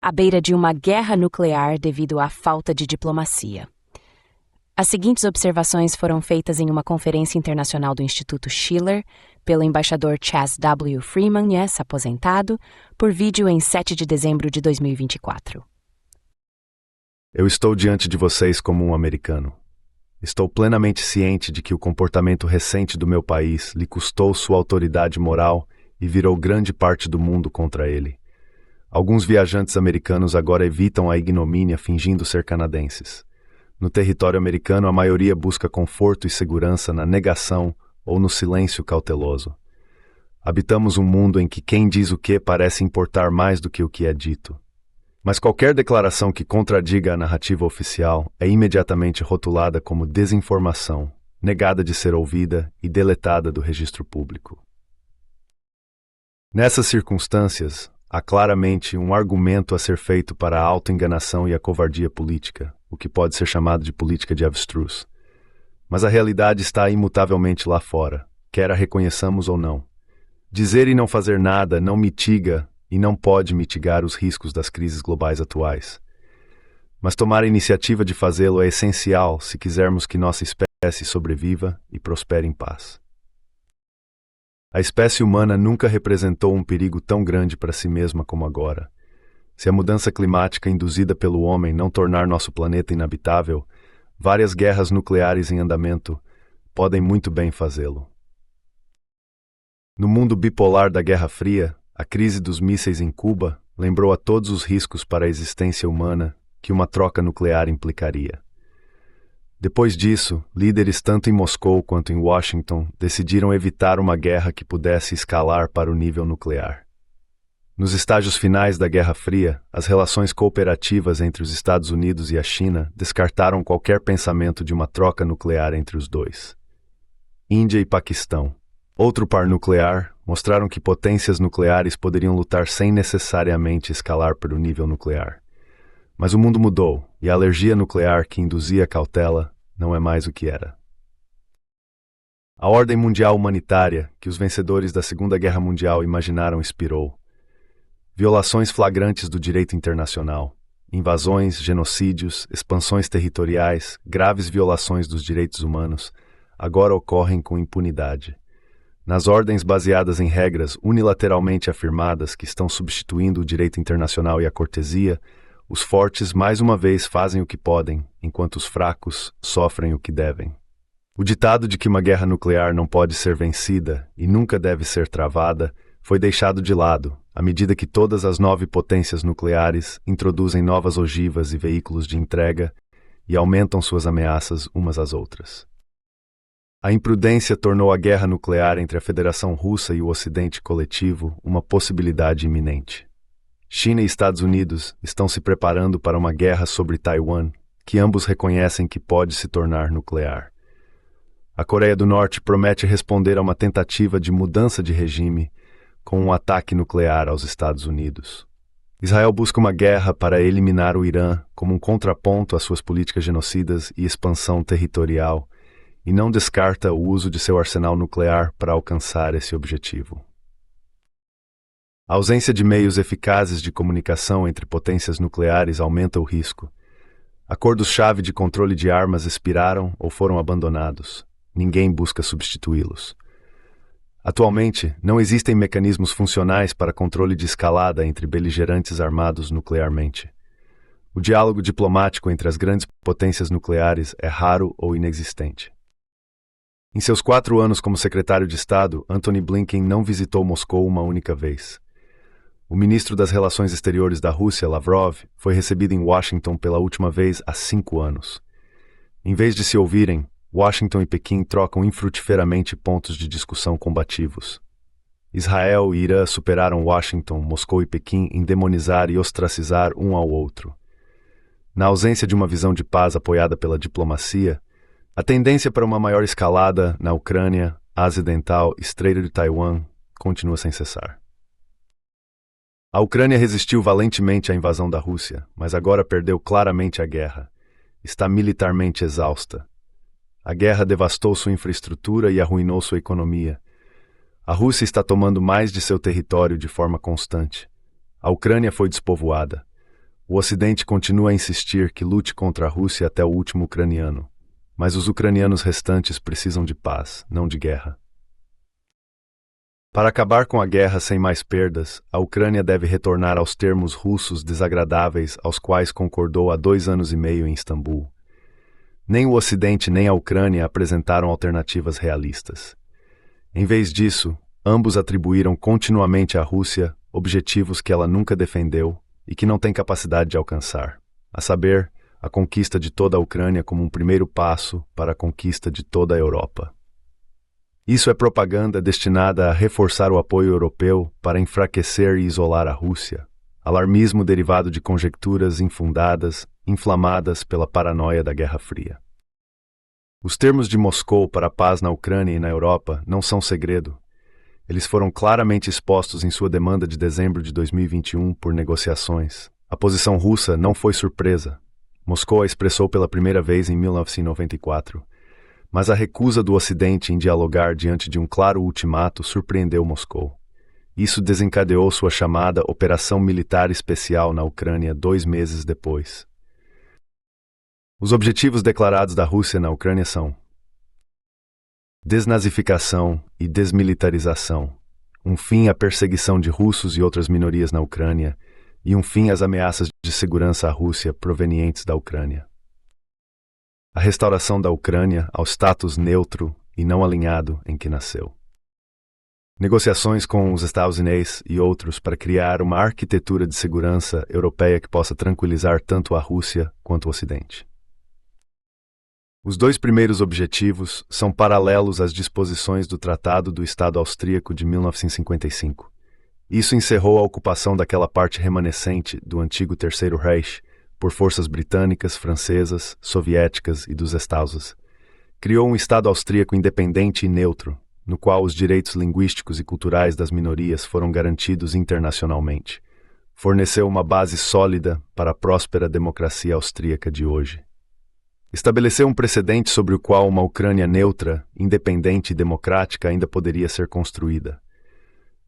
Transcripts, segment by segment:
à beira de uma guerra nuclear devido à falta de diplomacia. As seguintes observações foram feitas em uma conferência internacional do Instituto Schiller, pelo embaixador Chas W. Freeman, aposentado, por vídeo em 7 de dezembro de 2024. Eu estou diante de vocês como um americano. Estou plenamente ciente de que o comportamento recente do meu país lhe custou sua autoridade moral e virou grande parte do mundo contra ele. Alguns viajantes americanos agora evitam a ignomínia fingindo ser canadenses. No território americano, a maioria busca conforto e segurança na negação ou no silêncio cauteloso. Habitamos um mundo em que quem diz o que parece importar mais do que o que é dito. Mas qualquer declaração que contradiga a narrativa oficial é imediatamente rotulada como desinformação, negada de ser ouvida e deletada do registro público. Nessas circunstâncias, há claramente um argumento a ser feito para a autoenganação e a covardia política, o que pode ser chamado de política de avestruz. Mas a realidade está imutavelmente lá fora, quer a reconheçamos ou não. Dizer e não fazer nada não mitiga e não pode mitigar os riscos das crises globais atuais. Mas tomar a iniciativa de fazê-lo é essencial se quisermos que nossa espécie sobreviva e prospere em paz. A espécie humana nunca representou um perigo tão grande para si mesma como agora. Se a mudança climática induzida pelo homem não tornar nosso planeta inabitável, várias guerras nucleares em andamento podem muito bem fazê-lo. No mundo bipolar da Guerra Fria, a crise dos mísseis em Cuba lembrou a todos os riscos para a existência humana que uma troca nuclear implicaria. Depois disso, líderes tanto em Moscou quanto em Washington decidiram evitar uma guerra que pudesse escalar para o nível nuclear. Nos estágios finais da Guerra Fria, as relações cooperativas entre os Estados Unidos e a China descartaram qualquer pensamento de uma troca nuclear entre os dois. Índia e Paquistão, outro par nuclear, mostraram que potências nucleares poderiam lutar sem necessariamente escalar para o nível nuclear. Mas o mundo mudou, e a alergia nuclear que induzia cautela não é mais o que era. A ordem mundial humanitária, que os vencedores da Segunda Guerra Mundial imaginaram, expirou. Violações flagrantes do direito internacional, invasões, genocídios, expansões territoriais, graves violações dos direitos humanos, agora ocorrem com impunidade. Nas ordens baseadas em regras unilateralmente afirmadas que estão substituindo o direito internacional e a cortesia, os fortes mais uma vez fazem o que podem, enquanto os fracos sofrem o que devem. O ditado de que uma guerra nuclear não pode ser vencida e nunca deve ser travada foi deixado de lado, à medida que todas as 9 potências nucleares introduzem novas ogivas e veículos de entrega e aumentam suas ameaças umas às outras. A imprudência tornou a guerra nuclear entre a Federação Russa e o Ocidente coletivo uma possibilidade iminente. China e Estados Unidos estão se preparando para uma guerra sobre Taiwan, que ambos reconhecem que pode se tornar nuclear. A Coreia do Norte promete responder a uma tentativa de mudança de regime com um ataque nuclear aos Estados Unidos. Israel busca uma guerra para eliminar o Irã como um contraponto às suas políticas genocidas e expansão territorial, e não descarta o uso de seu arsenal nuclear para alcançar esse objetivo. A ausência de meios eficazes de comunicação entre potências nucleares aumenta o risco. Acordos-chave de controle de armas expiraram ou foram abandonados. Ninguém busca substituí-los. Atualmente, não existem mecanismos funcionais para controle de escalada entre beligerantes armados nuclearmente. O diálogo diplomático entre as grandes potências nucleares é raro ou inexistente. Em seus 4 anos como secretário de Estado, Antony Blinken não visitou Moscou uma única vez. O ministro das Relações Exteriores da Rússia, Lavrov, foi recebido em Washington pela última vez há 5 anos. Em vez de se ouvirem, Washington e Pequim trocam infrutiferamente pontos de discussão combativos. Israel e Irã superaram Washington, Moscou e Pequim em demonizar e ostracizar um ao outro. Na ausência de uma visão de paz apoiada pela diplomacia, a tendência para uma maior escalada na Ucrânia, Ásia Oriental e Estreito de Taiwan continua sem cessar. A Ucrânia resistiu valentemente à invasão da Rússia, mas agora perdeu claramente a guerra. Está militarmente exausta. A guerra devastou sua infraestrutura e arruinou sua economia. A Rússia está tomando mais de seu território de forma constante. A Ucrânia foi despovoada. O Ocidente continua a insistir que lute contra a Rússia até o último ucraniano, mas os ucranianos restantes precisam de paz, não de guerra. Para acabar com a guerra sem mais perdas, a Ucrânia deve retornar aos termos russos desagradáveis aos quais concordou há 2 anos e meio em Istambul. Nem o Ocidente nem a Ucrânia apresentaram alternativas realistas. Em vez disso, ambos atribuíram continuamente à Rússia objetivos que ela nunca defendeu e que não tem capacidade de alcançar, a saber, a conquista de toda a Ucrânia como um primeiro passo para a conquista de toda a Europa. Isso é propaganda destinada a reforçar o apoio europeu para enfraquecer e isolar a Rússia, alarmismo derivado de conjecturas infundadas, inflamadas pela paranoia da Guerra Fria. Os termos de Moscou para a paz na Ucrânia e na Europa não são segredo. Eles foram claramente expostos em sua demanda de dezembro de 2021 por negociações. A posição russa não foi surpresa. Moscou a expressou pela primeira vez em 1994. Mas a recusa do Ocidente em dialogar diante de um claro ultimato surpreendeu Moscou. Isso desencadeou sua chamada Operação Militar Especial na Ucrânia 2 meses depois. Os objetivos declarados da Rússia na Ucrânia são desnazificação e desmilitarização, um fim à perseguição de russos e outras minorias na Ucrânia e um fim às ameaças de segurança à Rússia provenientes da Ucrânia. A restauração da Ucrânia ao status neutro e não alinhado em que nasceu. Negociações com os Estados Unidos e outros para criar uma arquitetura de segurança europeia que possa tranquilizar tanto a Rússia quanto o Ocidente. Os 2 primeiros objetivos são paralelos às disposições do Tratado do Estado Austríaco de 1955. Isso encerrou a ocupação daquela parte remanescente do antigo Terceiro Reich por forças britânicas, francesas, soviéticas e dos Estados. Criou um Estado austríaco independente e neutro, no qual os direitos linguísticos e culturais das minorias foram garantidos internacionalmente. Forneceu uma base sólida para a próspera democracia austríaca de hoje. Estabeleceu um precedente sobre o qual uma Ucrânia neutra, independente e democrática ainda poderia ser construída.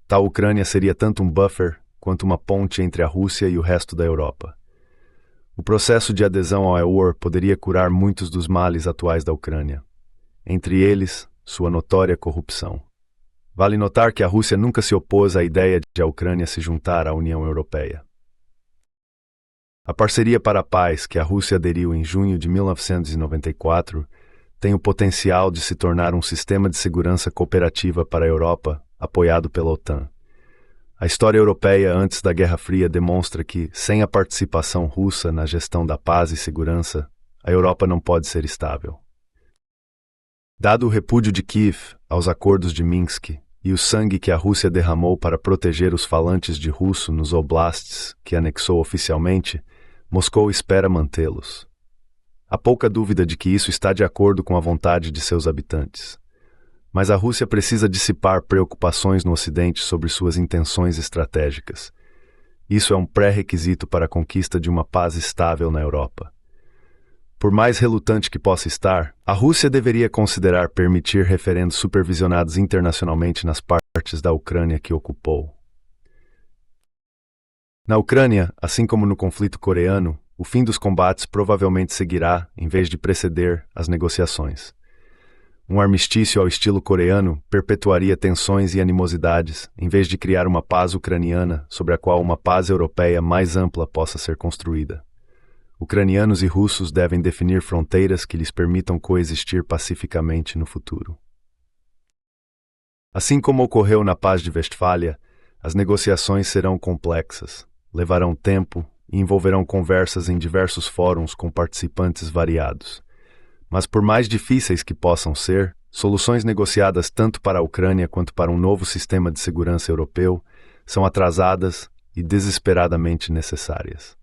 Tal Ucrânia seria tanto um buffer quanto uma ponte entre a Rússia e o resto da Europa. O processo de adesão ao EUR poderia curar muitos dos males atuais da Ucrânia, entre eles, sua notória corrupção. Vale notar que a Rússia nunca se opôs à ideia de a Ucrânia se juntar à União Europeia. A parceria para a paz, que a Rússia aderiu em junho de 1994, tem o potencial de se tornar um sistema de segurança cooperativa para a Europa, apoiado pela OTAN. A história europeia antes da Guerra Fria demonstra que, sem a participação russa na gestão da paz e segurança, a Europa não pode ser estável. Dado o repúdio de Kiev aos acordos de Minsk e o sangue que a Rússia derramou para proteger os falantes de russo nos oblasts que anexou oficialmente, Moscou espera mantê-los. Há pouca dúvida de que isso está de acordo com a vontade de seus habitantes. Mas a Rússia precisa dissipar preocupações no Ocidente sobre suas intenções estratégicas. Isso é um pré-requisito para a conquista de uma paz estável na Europa. Por mais relutante que possa estar, a Rússia deveria considerar permitir referendos supervisionados internacionalmente nas partes da Ucrânia que ocupou. Na Ucrânia, assim como no conflito coreano, o fim dos combates provavelmente seguirá, em vez de preceder, as negociações. Um armistício ao estilo coreano perpetuaria tensões e animosidades, em vez de criar uma paz ucraniana sobre a qual uma paz europeia mais ampla possa ser construída. Ucranianos e russos devem definir fronteiras que lhes permitam coexistir pacificamente no futuro. Assim como ocorreu na Paz de Westfália, as negociações serão complexas, levarão tempo e envolverão conversas em diversos fóruns com participantes variados. Mas por mais difíceis que possam ser, soluções negociadas tanto para a Ucrânia quanto para um novo sistema de segurança europeu são atrasadas e desesperadamente necessárias.